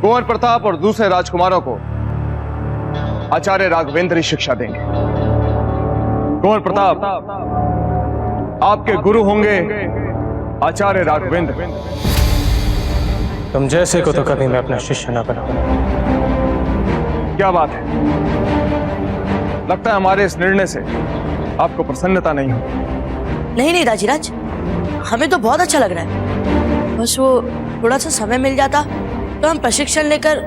कुंवर प्रताप और दूसरे राजकुमारों को आचार्य राघवेंद्र ही शिक्षा देंगे। कुंवर प्रताप, आपके गुरु होंगे आचार्य राघवेंद्र। तुम जैसे को तो कभी मैं अपना शिष्य न बनाऊं। क्या बात है, लगता है हमारे इस निर्णय से आपको प्रसन्नता नहीं हो। नहीं नहीं दाजीराज, हमें तो बहुत अच्छा लग रहा है। बस वो थोड़ा सा समय मिल जाता तो हम प्रशिक्षण लेकर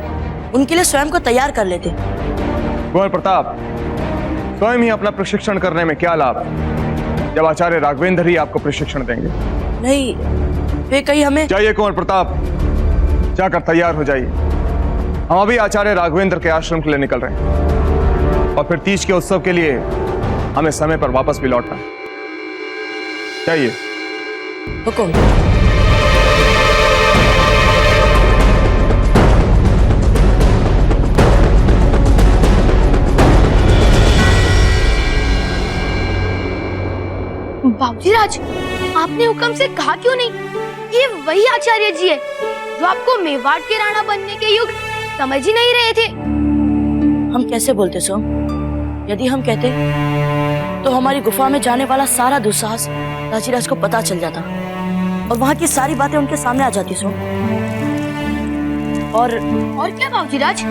उनके लिए स्वयं को तैयार कर लेते। कुंवर प्रताप, स्वयं ही अपना प्रशिक्षण करने में क्या लाभ जब आचार्य राघवेंद्र ही आपको प्रशिक्षण देंगे। नहीं, वे कहीं हमें। जाइए कुंवर प्रताप, जाकर तैयार हो जाइए। हम अभी आचार्य राघवेंद्र के आश्रम के लिए निकल रहे हैं और फिर तीज के उत्सव के लिए हमें समय पर वापस भी लौटना है। जाइए। हुकुम। बाबूजीराज, आपने हुक्म से कहा क्यों नहीं? ये वही आचार्य जी है जो आपको मेवाड़ के राणा बनने के युग समझ ही नहीं रहे थे। हम कैसे बोलते सो? यदि हम कहते तो हमारी गुफा में जाने वाला सारा दुस्साहस दाजीराज को पता चल जाता और वहाँ की सारी बातें उनके सामने आ जाती सो। और क्या बाबूजीराज?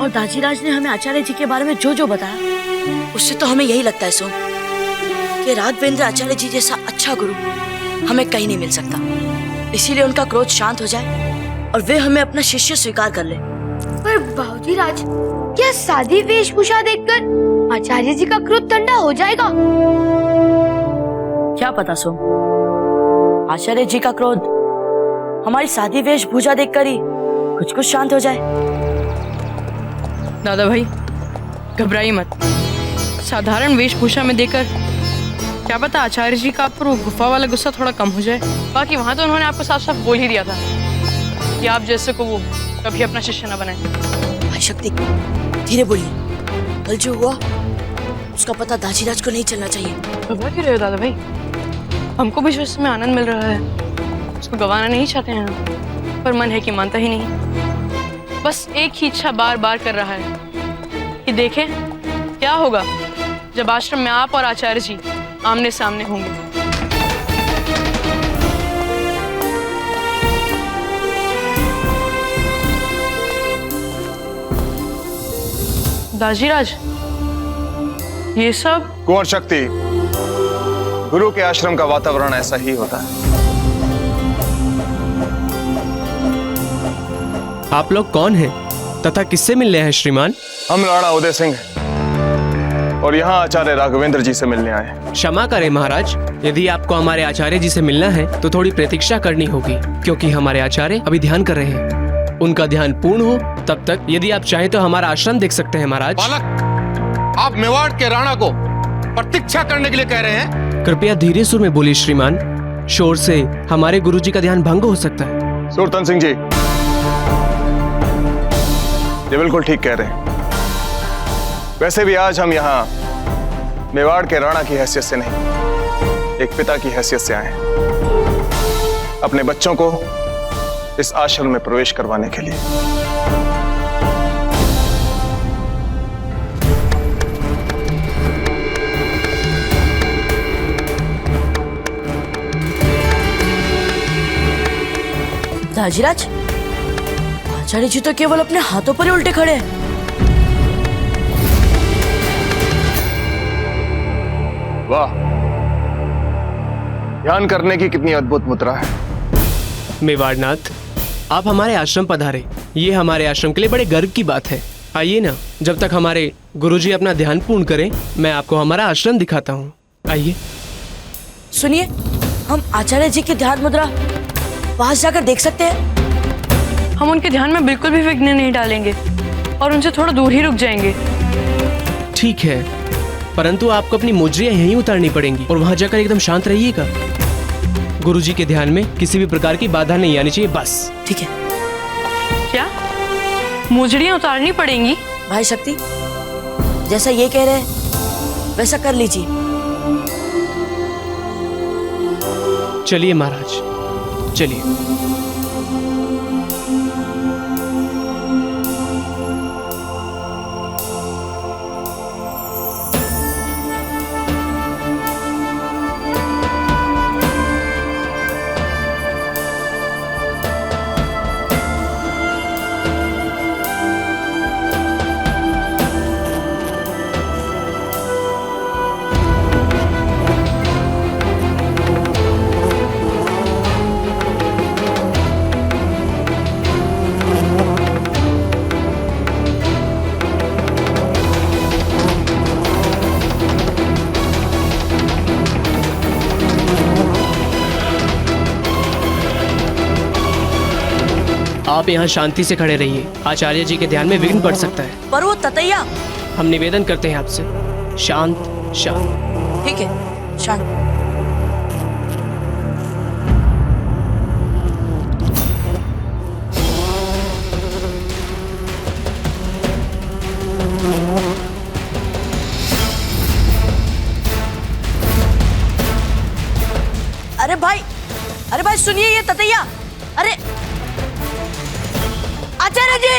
और दाजीराज ने हमें आचार्य जी के बारे में जो जो बताया, उससे तो हमें यही लगता है सो कि राघवेंद्र आचार्य जी जैसा अच्छा गुरु हमें कहीं नहीं मिल सकता। इसीलिए उनका क्रोध शांत हो जाए और वे हमें अपना शिष्य स्वीकार कर ले। पर बाबूजीराज, क्या सादी वेशभूषा देखकर आचार्य जी का क्रोध ठंडा हो जाएगा? क्या पता सो, आचार्य जी का क्रोध हमारी सादी वेशभूषा देखकर ही कुछ शांत हो जाए। दादा भाई, घबराइए मत। साधारण वेशभूषा में देखकर क्या पता आचार्य जी का आप पर वो गुफा वाला गुस्सा थोड़ा कम हो जाए। बाकी वहां तो उन्होंने आपको साफ साफ बोल ही दिया था कि आप जैसे को वो कभी अपना शिष्य न बनाए। भाई शक्ति, धीरे बोलिए। कल जो हुआ उसका पता दाजीराज को नहीं चलना चाहिए। घबरा क्यों रहे हो दादा भाई? हमको भी इसमें आनंद मिल रहा है, उसको गंवाना नहीं चाहते हैं, पर मन है कि मानता ही नहीं। बस एक ही इच्छा बार बार कर रहा है कि देखें क्या होगा जब आश्रम में आप और आचार्य जी आमने सामने होंगे। दाजीराज, ये सब? कुंवर शक्ति, गुरु के आश्रम का वातावरण ऐसा ही होता है। आप लोग कौन हैं तथा किससे मिलने हैं श्रीमान? हम राणा उदय सिंह और यहाँ आचार्य राघवेंद्र जी से मिलने आए हैं। क्षमा करें महाराज, यदि आपको हमारे आचार्य जी से मिलना है तो थोड़ी प्रतीक्षा करनी होगी, क्योंकि हमारे आचार्य अभी ध्यान कर रहे हैं। उनका ध्यान पूर्ण हो तब तक यदि आप चाहें तो हमारा आश्रम देख सकते हैं महाराज। बालक, आप मेवाड़ के राणा को प्रतीक्षा करने के लिए कह रहे हैं? कृपया धीरे सुर में बोलिए श्रीमान, शोर से हमारे गुरुजी का ध्यान भंग हो सकता है। सुरतन सिंह जी, ये बिल्कुल ठीक कह रहे हैं। वैसे भी आज हम यहाँ मेवाड़ के राणा की हैसियत से नहीं, एक पिता की हैसियत से आए हैं, अपने बच्चों को इस आश्रम में प्रवेश करवाने के लिए। दाजीराज, आचार्य जी तो केवल अपने हाथों पर ही उल्टे खड़े हैं। वाह, ध्यान करने की कितनी अद्भुत मुद्रा है। मेवाड़नाथ, आप हमारे आश्रम पधारे, ये हमारे आश्रम के लिए बड़े गर्व की बात है। आइए ना, जब तक हमारे गुरुजी अपना ध्यान पूर्ण करें, मैं आपको हमारा आश्रम दिखाता हूँ। आइए। सुनिए, हम आचार्य जी की ध्यान मुद्रा पास जाकर देख सकते हैं? हम उनके ध्यान में बिल्कुल भी विघ्न नहीं डालेंगे और उनसे थोड़ा दूर ही रुक जाएंगे। ठीक है, परंतु आपको अपनी मुजरियां यहीं उतारनी पड़ेंगी और वहां जाकर एकदम शांत रहिएगा। गुरुजी के ध्यान में किसी भी प्रकार की बाधा नहीं आनी चाहिए, बस। ठीक है। क्या मुजरियां उतारनी पड़ेंगी? भाई शक्ति, जैसा ये कह रहे हैं वैसा कर लीजिए। चलिए महाराज, चलिए। आप यहाँ शांति से खड़े रहिए, आचार्य जी के ध्यान में विघ्न पड़ सकता है। पर वो ततैया। हम निवेदन करते हैं आपसे, शांत शांत। ठीक है, शांत। अरे भाई सुनिए, ये ततैया। अरे आचार्य जी।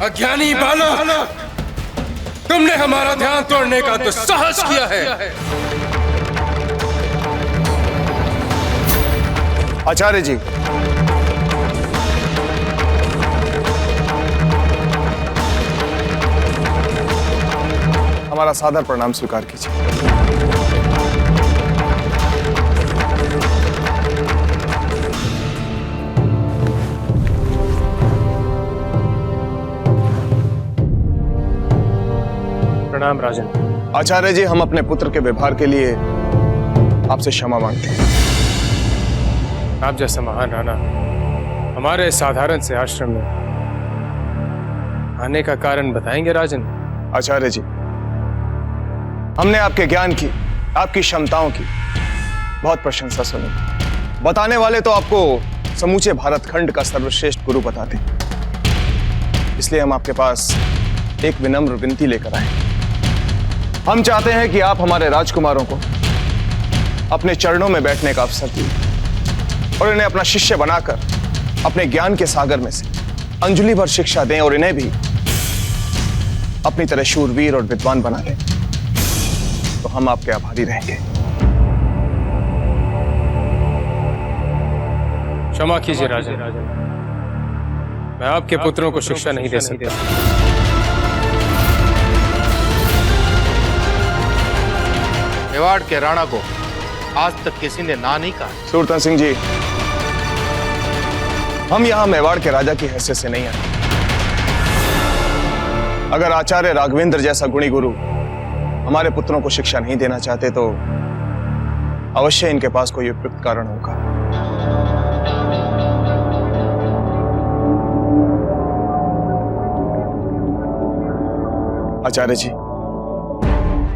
अज्ञानी बालक, तुमने हमारा ध्यान तोड़ने का दुस्साहस किया है। आचार्य जी, हमारा सादर प्रणाम स्वीकार कीजिए। प्रणाम राजन। आचार्य जी, हम अपने पुत्र के व्यवहार के लिए आपसे क्षमा मांगते हैं। आप जैसा महान राणा हमारे साधारण से आश्रम में आने का कारण बताएंगे राजन? आचार्य जी, हमने आपके ज्ञान की, आपकी क्षमताओं की बहुत प्रशंसा सुनी। बताने वाले तो आपको समूचे भारत खंड का सर्वश्रेष्ठ गुरु बताते, इसलिए हम आपके पास एक विनम्र विनती लेकर आए। हम चाहते हैं कि आप हमारे राजकुमारों को अपने चरणों में बैठने का अवसर दिए और इन्हें अपना शिष्य बनाकर अपने ज्ञान के सागर में से अंजलि भर शिक्षा दें और इन्हें भी अपनी तरह शूरवीर और विद्वान बना दें, तो हम आपके आभारी रहेंगे। क्षमा कीजिए राजन, मैं आपके पुत्रों को शिक्षा नहीं दे सकता। मेवाड़ के राणा को आज तक किसी ने ना नहीं कहा। सूरतन सिंह जी, हम यहां मेवाड़ के राजा की हैसियत से नहीं आए। अगर आचार्य राघवेंद्र जैसा गुणी गुरु हमारे पुत्रों को शिक्षा नहीं देना चाहते तो अवश्य इनके पास कोई उपयुक्त कारण होगा। आचार्य जी,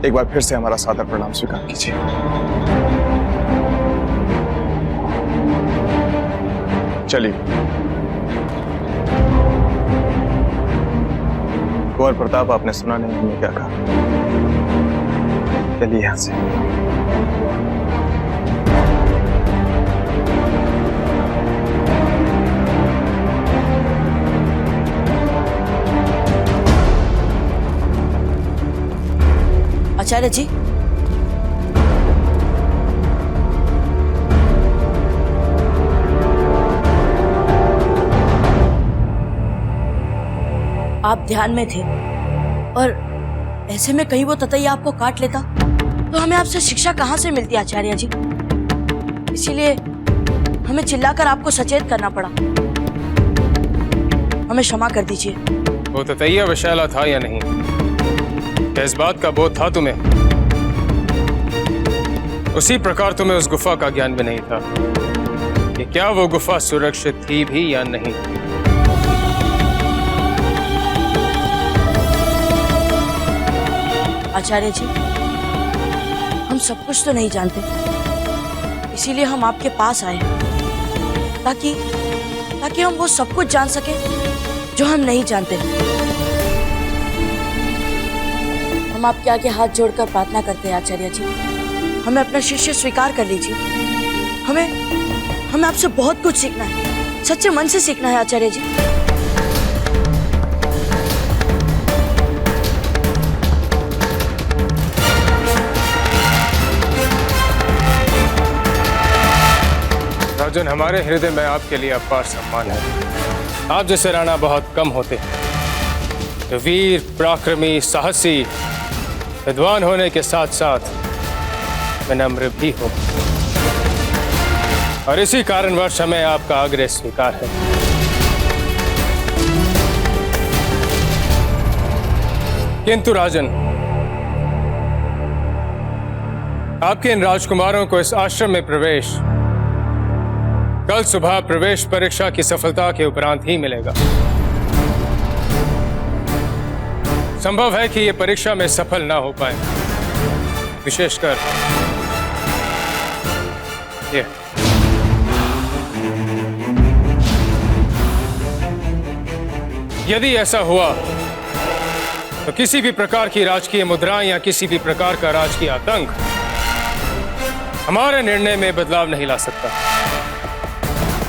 एक बार फिर से हमारा सादर प्रणाम स्वीकार कीजिए। चलिए, कुंवर प्रताप, आपने सुना नहीं हमने क्या कहा? चलिए यहां से। आचार्य जी, आप ध्यान में थे और ऐसे में कहीं वो ततैया आपको काट लेता तो हमें आपसे शिक्षा कहां से मिलती आचार्य जी। इसीलिए हमें चिल्लाकर आपको सचेत करना पड़ा। हमें क्षमा कर दीजिए। वो ततैया विशाला था या नहीं, क्या इस बात का बोध था तुम्हें? उसी प्रकार तुम्हें उस गुफा का ज्ञान भी नहीं था कि क्या वो गुफा सुरक्षित थी भी या नहीं। आचार्य जी, हम सब कुछ तो नहीं जानते, इसीलिए हम आपके पास आए ताकि हम वो सब कुछ जान सके जो हम नहीं जानते। हम आपके आगे हाथ जोड़कर प्रार्थना करते हैं आचार्य जी, हमें अपना शिष्य स्वीकार कर लीजिए। हमें आपसे बहुत कुछ सीखना है, सच्चे मन से सीखना है आचार्य जी। राजन, हमारे हृदय में आपके लिए अपार सम्मान है। आप जैसे राणा बहुत कम होते हैं, जो वीर, पराक्रमी, साहसी, विद्वान होने के साथ साथ विनम्र भी हो, और इसी कारणवश हमें आपका आग्रह स्वीकार है किंतु राजन, आपके इन राजकुमारों को इस आश्रम में प्रवेश कल सुबह प्रवेश परीक्षा की सफलता के उपरांत ही मिलेगा। संभव है कि ये परीक्षा में सफल ना हो पाए, विशेषकर ये। यदि ऐसा हुआ तो किसी भी प्रकार की राजकीय मुद्राएं या किसी भी प्रकार का राजकीय आतंक हमारे निर्णय में बदलाव नहीं ला सकता,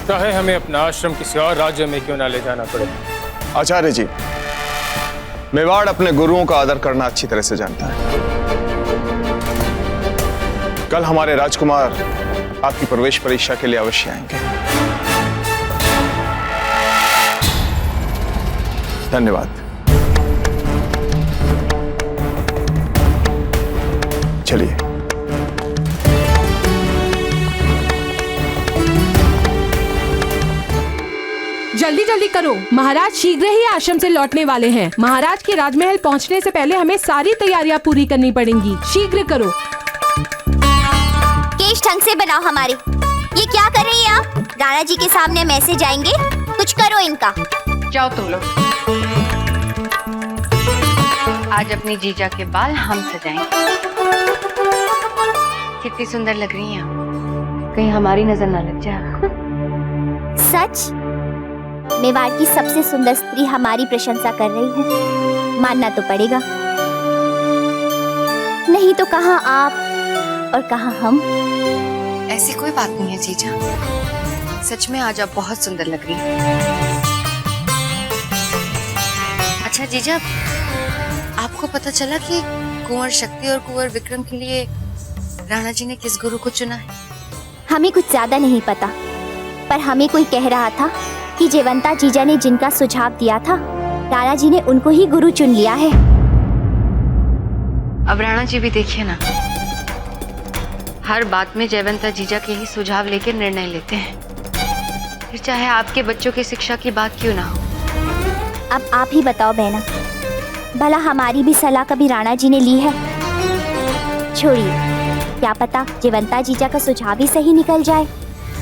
चाहे हमें अपना आश्रम किसी और राज्य में क्यों ना ले जाना पड़े। आचार्य जी, मेवाड़ अपने गुरुओं का आदर करना अच्छी तरह से जानता है। कल हमारे राजकुमार आपकी प्रवेश परीक्षा के लिए अवश्य आएंगे। धन्यवाद। चलिए। जल्दी जल्दी करो, महाराज शीघ्र ही आश्रम से लौटने वाले हैं। महाराज के राजमहल पहुंचने से पहले हमें सारी तैयारियां पूरी करनी पड़ेंगी। शीघ्र करो। केश ढंग से बनाओ हमारे। ये क्या कर रही हैं आप? राणा जी के सामने मैसेज आएंगे, कुछ करो इनका। जाओ तुम लोग। आज अपनी जीजा के बाल हम सजाएंगे। कितनी सुंदर लग रही हैं आप, कहीं हमारी नजर ना लग जाए आपको। सच? मेवाड़ की सबसे सुंदर स्त्री हमारी प्रशंसा कर रही है, मानना तो पड़ेगा। नहीं तो कहाँ आप और कहाँ हम। ऐसी कोई बात नहीं है जीजा, सच में आज आप बहुत सुंदर लग रही हैं। अच्छा जीजा, आपको पता चला कि कुंवर शक्ति और कुंवर विक्रम के लिए राणा जी ने किस गुरु को चुना है? हमें कुछ ज्यादा नहीं पता, पर हमें कोई कह रहा था कि जयवंता जीजा ने जिनका सुझाव दिया था, राणा जी ने उनको ही गुरु चुन लिया है। अब राणा जी भी देखिए ना, हर बात में जयवंता जीजा के ही सुझाव लेकर निर्णय लेते हैं, फिर चाहे आपके बच्चों की शिक्षा की बात क्यों ना हो। अब आप ही बताओ बहना, भला हमारी भी सलाह कभी राणा जी ने ली है? छोड़िए, क्या पता जयवंता जीजा का सुझाव ही सही निकल जाए।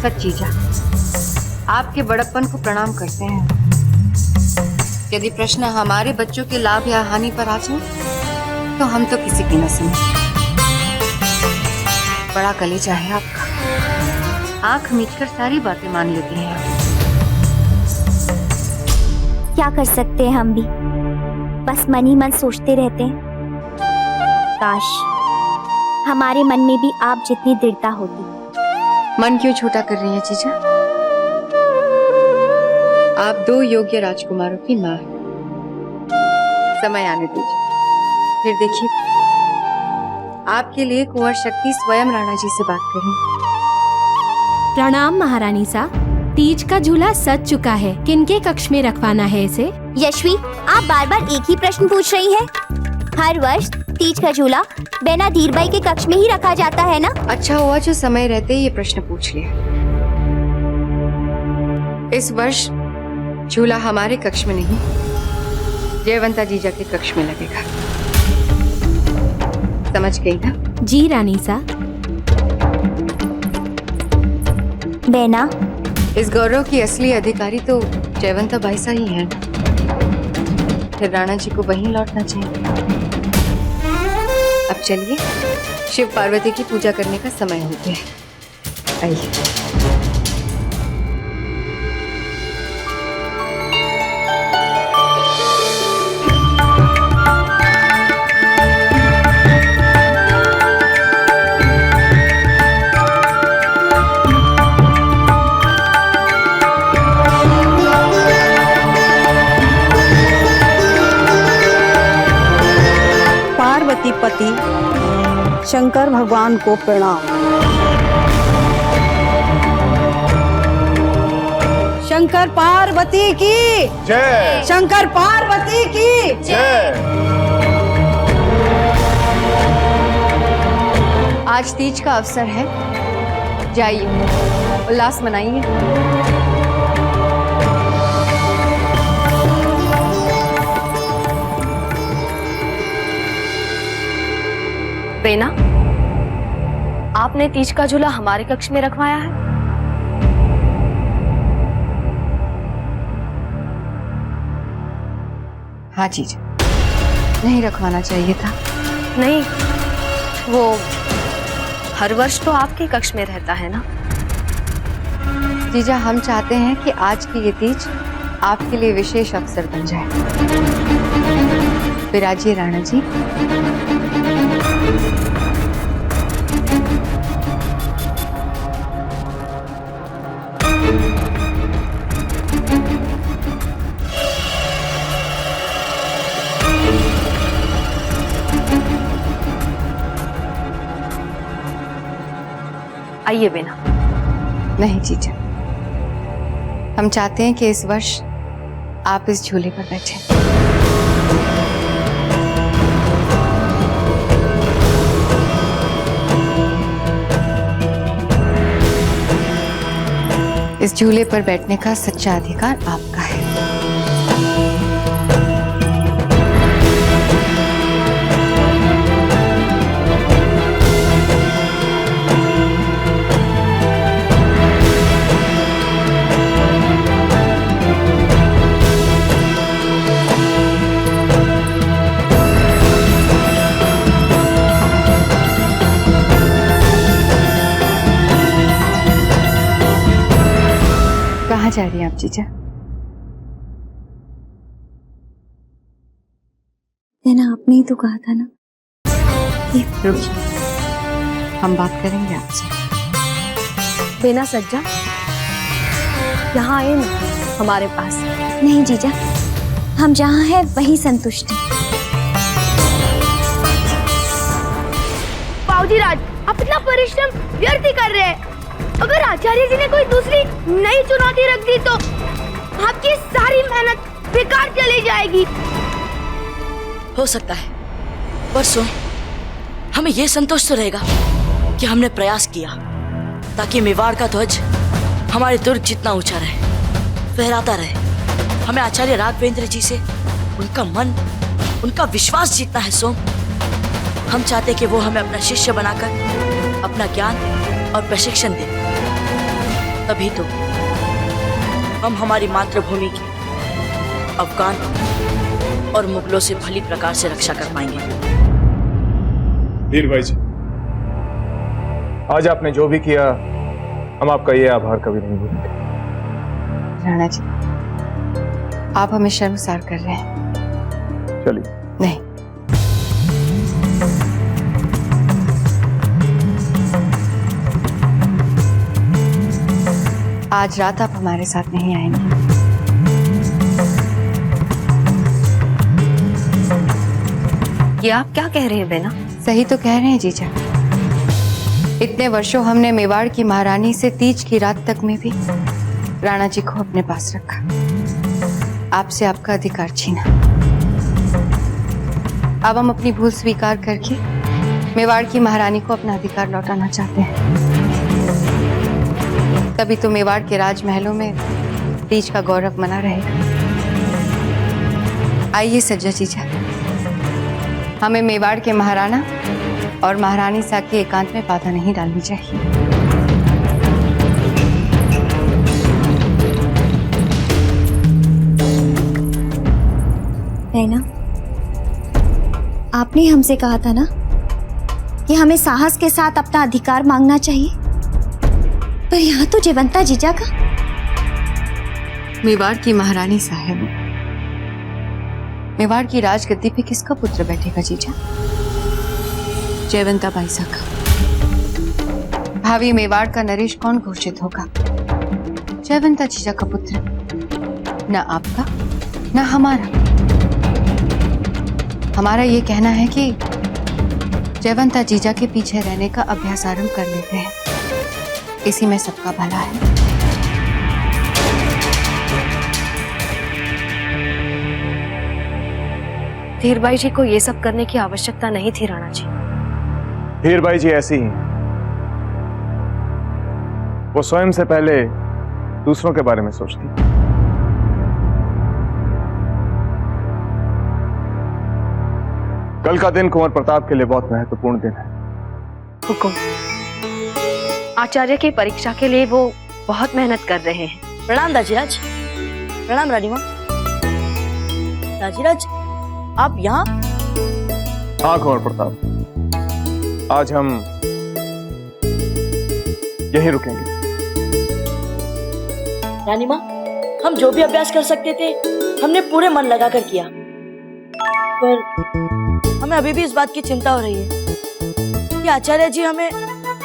सच जीजा, आपके बड़प्पन को प्रणाम करते हैं। यदि प्रश्न हमारे बच्चों के लाभ या हानि पर आ जाए तो हम तो किसी की न सुने। बड़ा कलेजा है आपका, आंख मीचकर सारी बातें मान लेते हैं आप। क्या कर सकते हैं हम भी, बस मन ही मन सोचते रहते हैं। काश हमारे मन में भी आप जितनी दृढ़ता होती। मन क्यों छोटा कर रही है जीजा? आप दो योग्य राजकुमारों की माँ हैं। समय आने दीजिए, फिर देखिए आपके लिए कुंवर शक्ति स्वयं राणा जी से बात करें। प्रणाम महारानी सा, तीज का झूला सज चुका है, किनके कक्ष में रखवाना है इसे? यशवी, आप बार बार एक ही प्रश्न पूछ रही हैं। हर वर्ष तीज का झूला बेना धीरबाई के कक्ष में ही रखा जाता है ना? अच्छा हुआ जो समय रहते ही ये प्रश्न पूछ लिया। इस वर्ष झूला हमारे कक्ष में नहीं, जयवंता जीजा के कक्ष में लगेगा। समझ गई ना? जी रानी सा। बेना, इस गौरव की असली अधिकारी तो जयवंता बाई सा ही है, फिर राणा जी को वहीं लौटना चाहिए। अब चलिए, शिव पार्वती की पूजा करने का समय हो गया है। आइए। पार्वती पति शंकर भगवान को प्रणाम। शंकर पार्वती की जय। शंकर पार्वती की जय। आज तीज का अवसर है, जाइए उल्लास मनाइए। बेना, आपने तीज का झूला हमारे कक्ष में रखवाया है? हाँ जीजा, नहीं रखवाना चाहिए था। नहीं, वो हर वर्ष तो आपके कक्ष में रहता है ना। जीजा, हम चाहते हैं कि आज की ये तीज आपके लिए विशेष अवसर बन जाए। विराजिए राणा जी। आइए बेना। नहीं जीजा, हम चाहते हैं कि इस वर्ष आप इस झूले पर बैठें। इस झूले पर बैठने का सच्चा अधिकार आपका है। कहाँ जा रही हैं आप जीजा? ना आपने ही तो कहा था ना। रुकिए, हम बात करेंगे आपसे। बेना सज्जा, यहाँ आए ना हमारे पास। नहीं जीजा, हम जहाँ हैं वहीं संतुष्ट हैं। बाबूजी राज, आप इतना परिश्रम व्यर्थ ही कर रहे हैं। अगर आचार्य जी ने कोई दूसरी नई चुनौती रख दी तो आपकी सारी मेहनत बेकार चली जाएगी। हो सकता है, पर सुन, हमें यह संतोष तो रहेगा कि हमने प्रयास किया ताकि मेवाड़ का ध्वज हमारे दुर्ग जितना ऊंचा रहे, फहराता रहे। हमें आचार्य राघवेंद्र जी से उनका मन, उनका विश्वास जीतना है सोम। हम चाहते कि वो हमें अपना शिष्य बनाकर अपना ज्ञान और प्रशिक्षण दे, तभी तो हम हमारी मातृभूमि की अफगान और मुगलों से भली प्रकार से रक्षा कर पाएंगे। वीर भाई जी, आज आपने जो भी किया, हम आपका ये आभार कभी नहीं भूलेंगे। राणा जी, आप हमें शर्मसार कर रहे हैं। चलिए। नहीं, आज रात आप हमारे साथ नहीं आएंगे। ये आप क्या कह रहे हैं बेना? सही तो कह रहे हैं जीजा। इतने वर्षों हमने मेवाड़ की महारानी से तीज की रात तक में भी राणा जी को अपने पास रखा, आपसे आपका अधिकार छीना। अब हम अपनी भूल स्वीकार करके मेवाड़ की महारानी को अपना अधिकार लौटाना चाहते हैं। तभी तो मेवाड़ के राजमहलों में तीज का गौरव बना रहेगा। आइए सज्जा जीजा, हमें मेवाड़ के महाराणा और महारानी सा के एकांत में बाधा नहीं डालनी चाहिए। नैना, आपने हमसे कहा था ना कि हमें साहस के साथ अपना अधिकार मांगना चाहिए, पर यहाँ तो जयवंता जीजा का। मेवाड़ की महारानी साहब, मेवाड़ की राजगद्दी पे किसका पुत्र बैठेगा जीजा? जयवंता बाई सा का। भावी मेवाड़ का नरेश कौन घोषित होगा? जयवंता जीजा का पुत्र, न आपका न हमारा। हमारा ये कहना है कि जयवंता जीजा के पीछे रहने का अभ्यास आरंभ कर लेते हैं, इसी में सबका भला है। धीर भाई जी को ये सब करने की आवश्यकता नहीं थी राणा जी। हीर भाई जी ऐसी ही, वो स्वयं से पहले दूसरों के बारे में सोचती। कल का दिन कुंवर प्रताप के लिए बहुत महत्वपूर्ण दिन है। हुकुम, आचार्य की परीक्षा के लिए वो बहुत मेहनत कर रहे हैं। प्रणाम दाजीराज। प्रणाम रानी माँ। दाजीराज, आप यहाँ? हाँ कुंवर प्रताप, आज हम यहीं रुकेंगे। रानी माँ, हम जो भी अभ्यास कर सकते थे हमने पूरे मन लगाकर किया, पर हमें अभी भी इस बात की चिंता हो रही है कि आचार्य जी हमें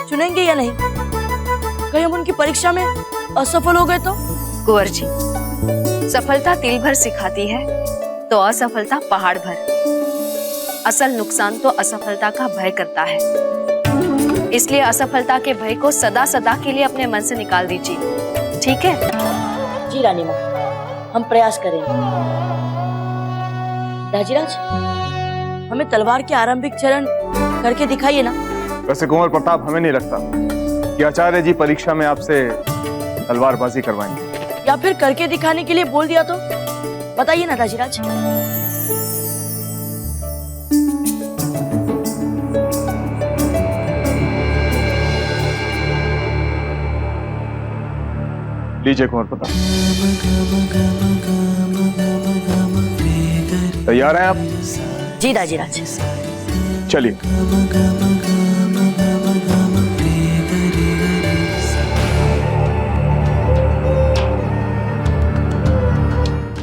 चुनेंगे या नहीं। कहीं हम उनकी परीक्षा में असफल हो गए तो? कुंवर जी, सफलता तिल भर सिखाती है तो असफलता पहाड़ भर। असल नुकसान तो असफलता का भय करता है, इसलिए असफलता के भय को सदा सदा के लिए अपने मन से निकाल दीजिए, ठीक है? जी रानी माँ, हम प्रयास करेंगे। दाजीराज, हमें तलवार के आरंभिक चरण करके दिखाइए ना। वैसे कुंवर प्रताप, हमें नहीं लगता कि आचार्य जी परीक्षा में आपसे तलवारबाजी करवाएंगे। या फिर करके दिखाने के लिए बोल दिया तो? बताइए ना दाजीराज। लीजिए कुंवर प्रताप। तैयार हैं आप? जी दाजीराज। चलिए।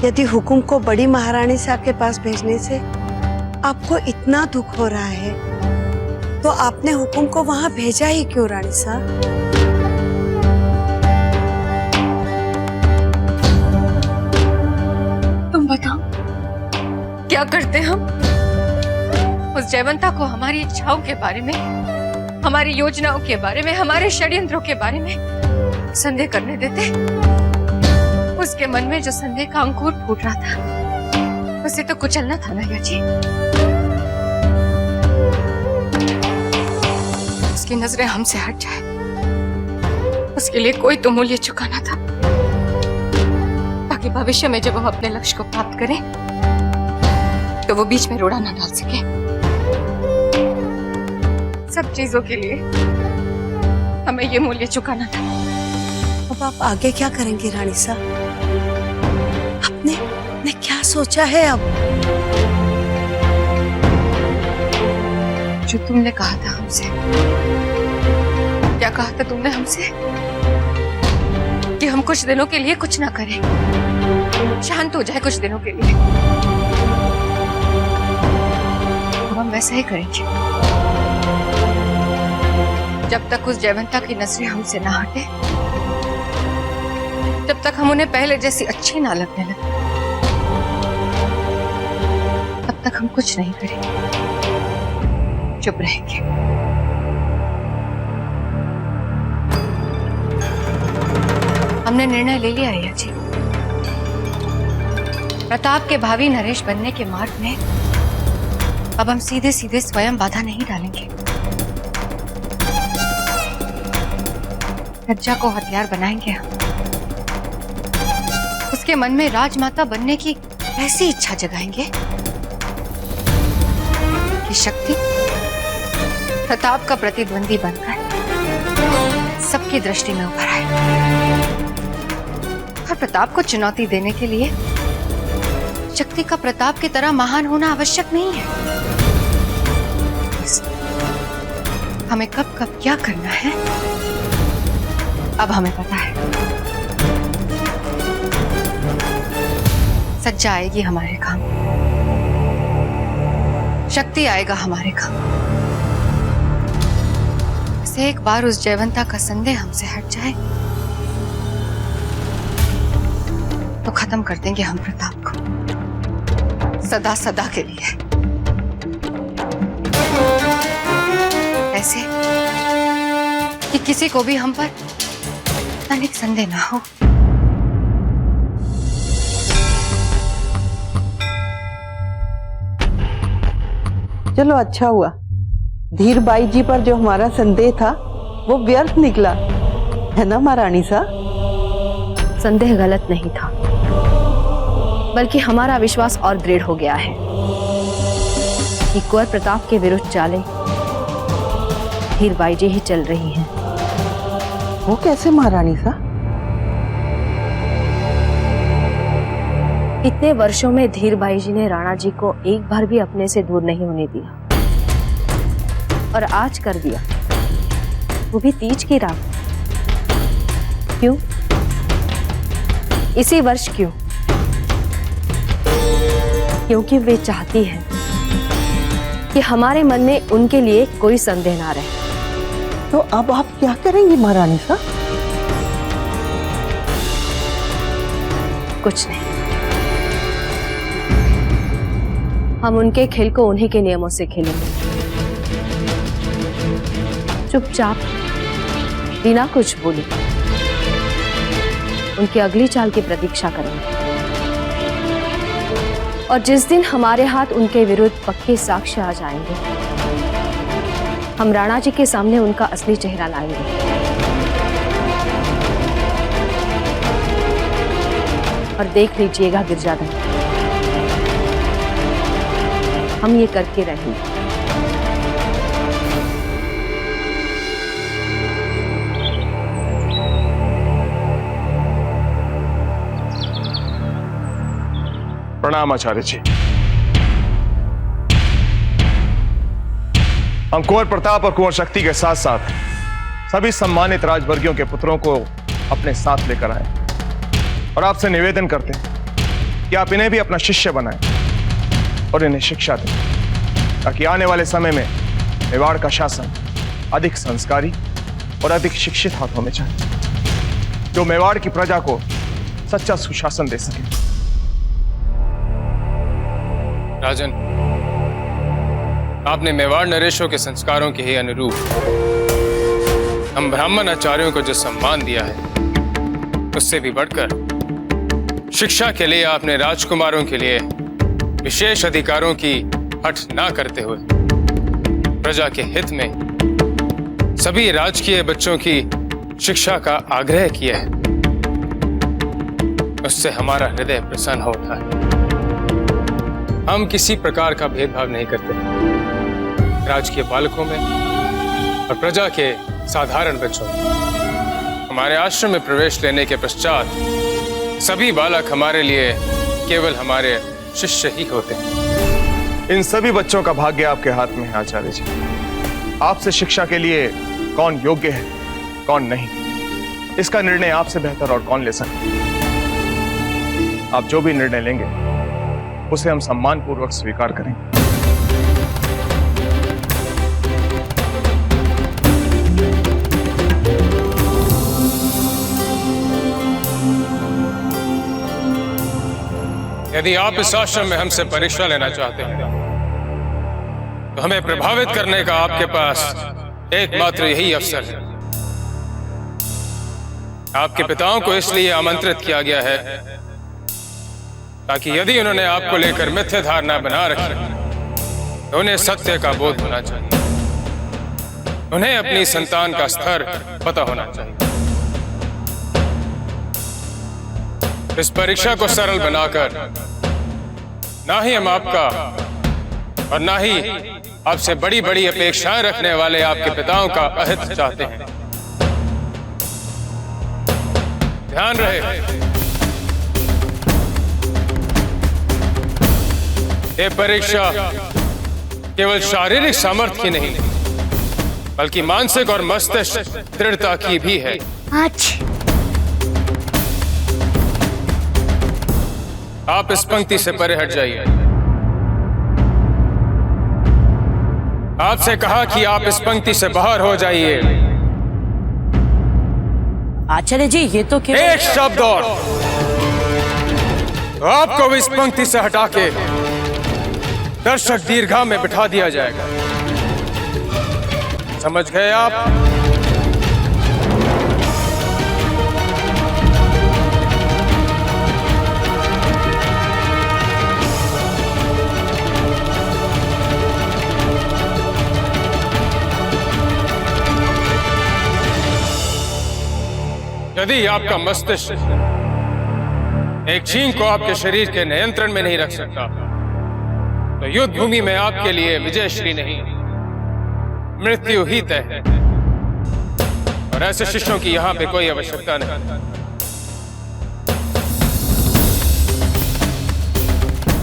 यदि हुकुम को बड़ी महारानी साहब के पास भेजने से आपको इतना दुख हो रहा है, तो आपने हुकुम को वहां भेजा ही क्यों रानी साहब? तुम बताओ, क्या करते हम? उस जयवंता को हमारी इच्छाओं के बारे में, हमारी योजनाओं के बारे में, हमारे षड्यंत्रों के बारे में संदेह करने देते? उसके मन में जो संदेह का अंकुर फूट रहा था, उसे तो कुचलना था ना जी। उसकी नजरें हमसे हट जाए, उसके लिए कोई तो मूल्य चुकाना था, ताकि भविष्य में जब वो अपने लक्ष्य को प्राप्त करे तो वो बीच में रोड़ा न डाल सके। सब चीजों के लिए हमें ये मूल्य चुकाना था। अब आप आगे क्या करेंगे रानी साहब? आपने क्या सोचा है अब? जो तुमने कहा था हमसे। क्या कहा था तुमने हमसे? कि हम कुछ दिनों के लिए कुछ ना करें, शांत हो जाए कुछ दिनों के लिए। अब हम वैसा ही करेंगे। जब तक उस जयवंता की नजरें हमसे ना हटे, जब तक हम उन्हें पहले जैसी अच्छी ना लगने लगे, तब तक हम कुछ नहीं करेंगे, चुप रहेंगे। हमने निर्णय ले लिया है जी। प्रताप के भावी नरेश बनने के मार्ग में अब हम सीधे सीधे स्वयं बाधा नहीं डालेंगे। लज्जा को हथियार बनाएंगे हम। उसके मन में राजमाता बनने की ऐसी इच्छा जगाएंगे कि शक्ति प्रताप का प्रतिद्वंदी बनकर सबकी दृष्टि में उभर आए। और प्रताप को चुनौती देने के लिए शक्ति का प्रताप की तरह महान होना आवश्यक नहीं है। बस हमें कब कब क्या करना है अब हमें पता है। सज्जा आएगी हमारे काम, शक्ति आएगा हमारे काम। बस एक बार उस जयवंता का संदेह हमसे हट जाए तो खत्म कर देंगे हम प्रताप को सदा सदा के लिए। ऐसे कि किसी को भी हम पर तनिक संदेह ना हो। चलो अच्छा हुआ, धीर बाई जी पर जो हमारा संदेह था वो व्यर्थ निकला, है ना महारानी साहब? संदेह गलत नहीं था, बल्कि हमारा विश्वास और दृढ़ हो गया है। कि कुंवर प्रताप के विरुद्ध चालें धीरबाई जी ही चल रही हैं। वो कैसे महारानी साहब? इतने वर्षों में धीरबाई जी ने राणा जी को एक बार भी अपने से दूर नहीं होने दिया, और आज कर दिया, वो भी तीज की रात। क्यों? इसी वर्ष क्यों? क्योंकि वे चाहती हैं कि हमारे मन में उनके लिए कोई संदेह ना रहे। तो अब आप क्या करेंगी महारानी साहब? कुछ नहीं, हम उनके खेल को उन्हीं के नियमों से खेलेंगे, चुपचाप, बिना कुछ बोले उनकी अगली चाल की प्रतीक्षा करेंगे। और जिस दिन हमारे हाथ उनके विरुद्ध पक्के साक्ष्य आ जाएंगे, हम राणा जी के सामने उनका असली चेहरा लाएंगे। और देख लीजिएगा गिरजाधन, हम ये करके रहेंगे। प्रणाम आचार्य जी। हम कुंवर प्रताप और कुंवर शक्ति के साथ साथ सभी सम्मानित राजवर्गियों के पुत्रों को अपने साथ लेकर आए और आपसे निवेदन करते हैं कि आप इन्हें भी अपना शिष्य बनाएं और इन्हें शिक्षा दें, ताकि आने वाले समय में मेवाड़ का शासन अधिक संस्कारी और अधिक शिक्षित हाथों में जाए, जो मेवाड़ की प्रजा को सच्चा सुशासन दे सके। राजन, आपने मेवाड़ नरेशों के संस्कारों के ही अनुरूप हम ब्राह्मण आचार्यों को जो सम्मान दिया है, उससे भी बढ़कर शिक्षा के लिए आपने राजकुमारों के लिए विशेष अधिकारों की हट ना करते हुए प्रजा के हित में सभी राजकीय बच्चों की शिक्षा का आग्रह किया है। उससे हमारा हृदय प्रसन्न होता है। हम किसी प्रकार का भेदभाव नहीं करते राजकीय बालकों में और प्रजा के साधारण बच्चों में। हमारे आश्रम में प्रवेश लेने के पश्चात सभी बालक हमारे लिए केवल हमारे शिष्य ही होते हैं। इन सभी बच्चों का भाग्य आपके हाथ में है आचार्य जी। आपसे शिक्षा के लिए कौन योग्य है, कौन नहीं, इसका निर्णय आपसे बेहतर और कौन ले सकता है। आप जो भी निर्णय लेंगे उसे हम सम्मानपूर्वक स्वीकार करेंगे। यदि आप इस आश्रम में हमसे परीक्षा लेना चाहते हैं तो हमें प्रभावित करने का आपके पास एकमात्र यही अवसर है। आपके पिताओं को इसलिए आमंत्रित किया गया है ताकि यदि उन्होंने आपको लेकर मिथ्या धारणा बना रखी तो उन्हें सत्य का बोध होना चाहिए। उन्हें अपनी संतान का स्तर पता होना चाहिए। इस परीक्षा को सरल बनाकर ना ही हम आपका और ना ही आपसे बड़ी बड़ी अपेक्षाएं रखने वाले आपके पिताओं का अहित चाहते हैं। ध्यान रहे, ये परीक्षा केवल शारीरिक सामर्थ्य की नहीं बल्कि मानसिक और मस्तिष्क दृढ़ता की भी है। आप इस पंक्ति से परे हट जाइए। आपसे कहा कि आप इस पंक्ति से बाहर हो जाइए। आचार्य जी, ये तो क्या? एक शब्द और तो आपको भी इस पंक्ति से हटा के दर्शक दीर्घा में बिठा दिया जाएगा। समझ गए आप? यदि आपका मस्तिष्क एक छींक को आपके शरीर के नियंत्रण में नहीं रख सकता तो युद्ध भूमि में आपके लिए विजयश्री नहीं, मृत्यु ही तय है। और ऐसे शिष्यों की यहाँ पे कोई आवश्यकता नहीं।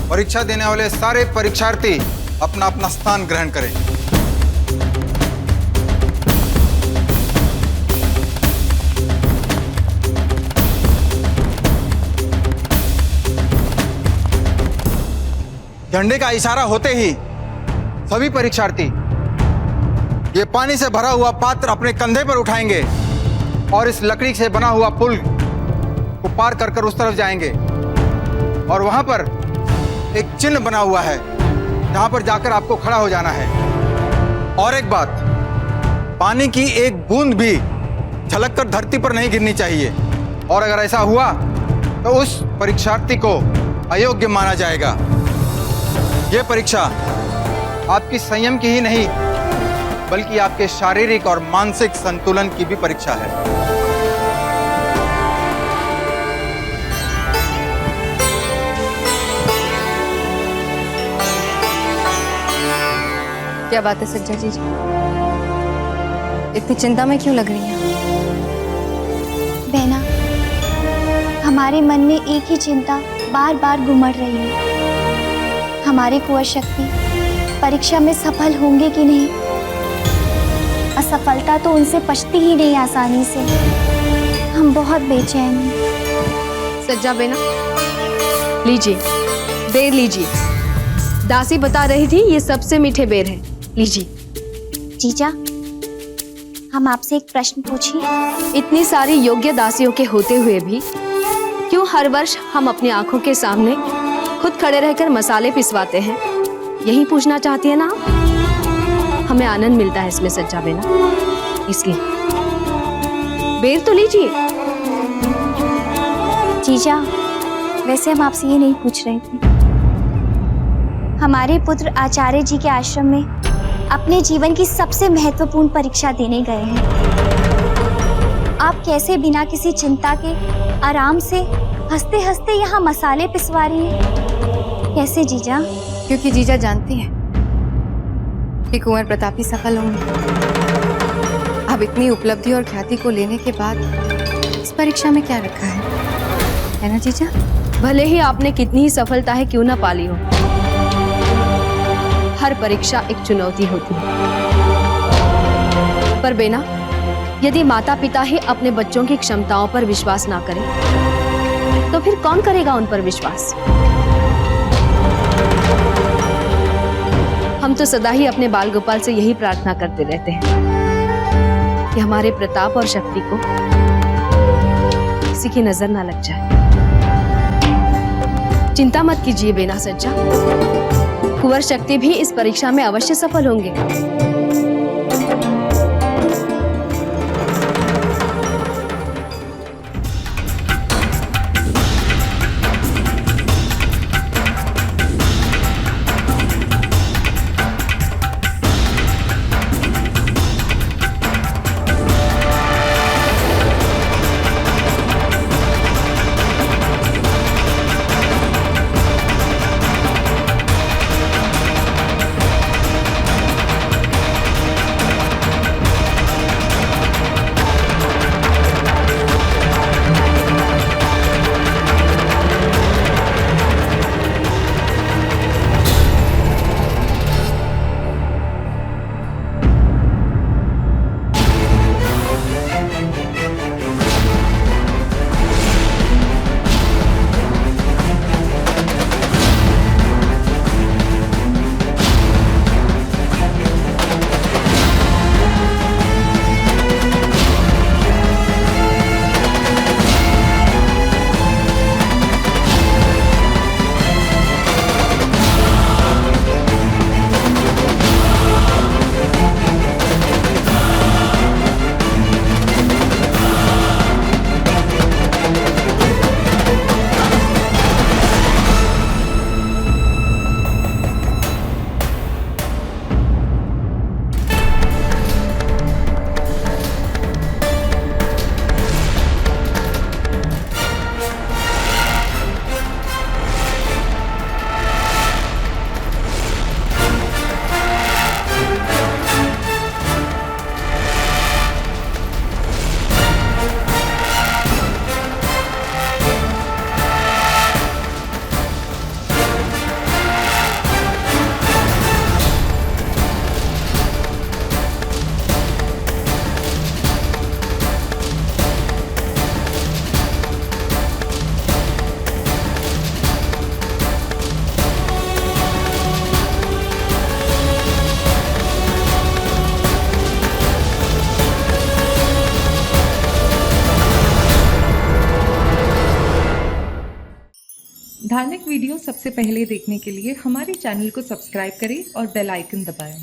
परीक्षा देने वाले सारे परीक्षार्थी अपना अपना स्थान ग्रहण करें। झंडे का इशारा होते ही सभी परीक्षार्थी ये पानी से भरा हुआ पात्र अपने कंधे पर उठाएंगे और इस लकड़ी से बना हुआ पुल को पार कर कर उस तरफ जाएंगे। और वहां पर एक चिन्ह बना हुआ है जहां पर जाकर आपको खड़ा हो जाना है। और एक बात, पानी की एक बूंद भी झलक कर धरती पर नहीं गिरनी चाहिए, और अगर ऐसा हुआ तो उस परीक्षार्थी को अयोग्य माना जाएगा। यह परीक्षा आपकी संयम की ही नहीं बल्कि आपके शारीरिक और मानसिक संतुलन की भी परीक्षा है। क्या बात है सज्जा जी, इतनी चिंता में क्यों लग रही हैं? बहना, हमारे मन में एक ही चिंता बार बार घुमड़ रही है। हमारे कुंवर शक्ति परीक्षा में सफल होंगे कि नहीं। असफलता तो उनसे पछती ही नहीं आसानी से। हम बहुत बेचैन हैं। सज्जा बेना, लीजिए, बेर लीजिए। दासी बता रही थी ये सबसे मीठे बेर हैं, लीजिए। जीजा, हम आपसे एक प्रश्न पूछिए। इतनी सारी योग्य दासियों के होते हुए भी क्यों हर वर्ष हम अपनी आंखों के सामने खुद खड़े रहकर मसाले पिसवाते हैं? यही पूछना चाहती है ना आप? हमें आनंद मिलता है इसमें सज्जा बेना, इसलिए बेर तो लीजिए। जीजा, वैसे हम आपसे ये नहीं पूछ रहे थे। हमारे पुत्र आचार्य जी के आश्रम में अपने जीवन की सबसे महत्वपूर्ण परीक्षा देने गए हैं। आप कैसे बिना किसी चिंता के आराम से हंसते हंसते यहाँ मसाले पिसवा रही हैं? कैसे जीजा? क्योंकि जीजा जानती है कि कुंवर प्रतापी सफल होंगे। अब इतनी उपलब्धि और ख्याति को लेने के बाद इस परीक्षा में क्या रखा है ना जीजा? भले ही आपने कितनी ही सफलता है क्यों ना पाली हो, हर परीक्षा एक चुनौती होती है। पर बेना, यदि माता पिता ही अपने बच्चों की क्षमताओं पर विश्वास ना करें तो फिर कौन करेगा उन पर विश्वास? हम तो सदा ही अपने बाल गोपाल से यही प्रार्थना करते रहते हैं कि हमारे प्रताप और शक्ति को किसी की नजर ना लग जाए। चिंता मत कीजिए बेना सज्जा, कुंवर शक्ति भी इस परीक्षा में अवश्य सफल होंगे। धार्मिक वीडियो सबसे पहले देखने के लिए हमारे चैनल को सब्सक्राइब करें और बेल आइकन दबाएं।